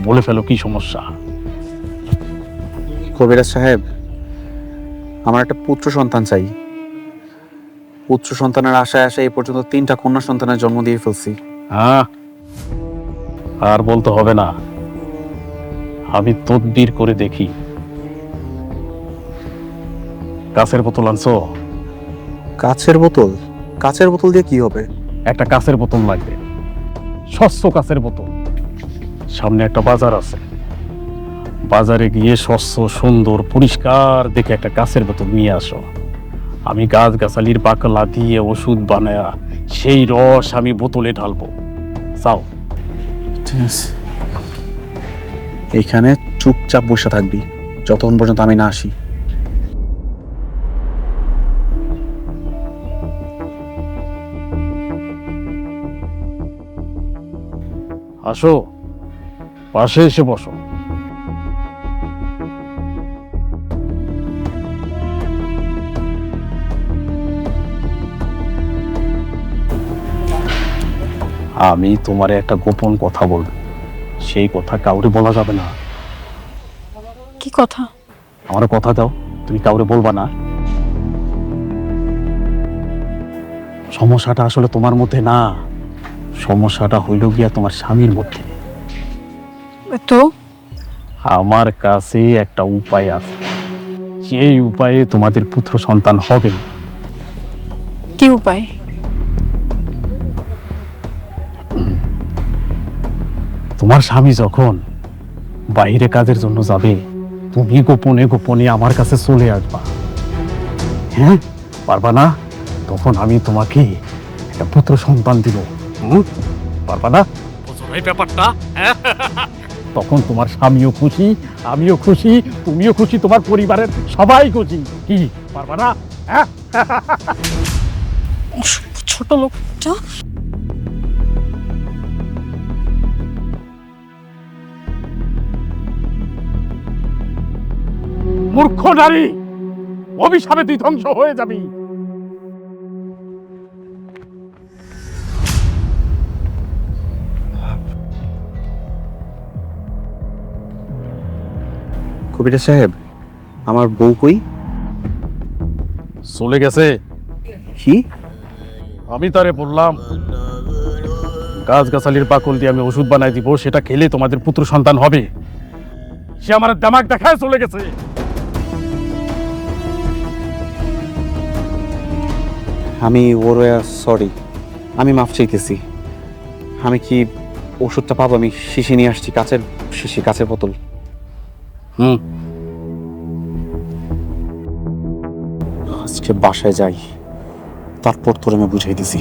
বলে ফেলো কি সমস্যা। কবিরাজ সাহেব, আমার একটা পুত্র সন্তান চাই। পুত্র সন্তানের আশায় আশায় এই পর্যন্ত 3টা কন্যা সন্তানের জন্ম দিয়ে ফেলছি। হ্যাঁ, আর বলতে হবে না, আমি তদবির করে দেখি। কাছের বোতল আনছো? কাছের বোতল? কাছের বোতল দিয়ে কি হবে? একটা কাছের বোতল লাগবে, স্বচ্ছ কাছের বোতল। সামনে একটা বাজার আছে, বাজারে গিয়ে স্বচ্ছ সুন্দর পরিষ্কার দেখে একটা কাছের বোতল নিয়ে আসো। আমি গাছ গাছালির পাকলা দিয়ে ওষুধ বানায়া সেই রস আমি বোতলে ঢালবো। চাও? ঠিক আছে, এইখানে চুপচাপ বসে থাকবি যতক্ষণ পর্যন্ত আমি না আসি। আসো, পাশে এসে বসো। আমি তোমারে একটা গোপন কথা বলবো, সেই কথা কাউরে বলা যাবে না। কি কথা? আমার কথা দাও, তুমি কাউরে বলবা না। সমস্যাটা আসলে তোমার মধ্যে না, সমস্যাটা হইল গিয়া তোমার স্বামীর মধ্যে। তো আমার কাছে একটা উপায় আছে, সেই উপায়ে তোমাদের পুত্র সন্তান হবে। কি উপায়? তোমার স্বামী যখন বাইরে কাজের জন্য যাবে, তুমি গোপনে গোপনে আমার কাছে চলে আসবা। হ্যাঁ, পারবা না? তখন আমি তোমাকে একটা পুত্র সন্তান দিব। পারবা না? বুঝো এই ব্যাপারটা? তখন তোমার স্বামীও খুশি, আমিও খুশি, তুমিও খুশি, তোমার পরিবারের সবাই খুশি। কি পারবা না? হ্যাঁ, ছোট লোকটা। মূর্খ নারী, অভিশাপে তুই ধ্বংস হয়ে যাবি। কবিরাজ সাহেব, আমার বউ কই? চলে গেছে। কি? আমি তারে বললাম গাছ গাছালির পাকল দিয়ে আমি ওষুধ বানাই দিব, সেটা খেলে তোমাদের পুত্র সন্তান হবে। সে আমার দামাক দেখায় চলে গেছে। আমি ওর সরি, আমি মাফ চাইতেছি। আমি কি ওষুধটা পাবো? আমি শিশি নিয়ে আসছি, কাচের শিশি, কাচের বোতল। আজকে বাসায় যাই, তারপর তোর আমি বুঝাই দিছি।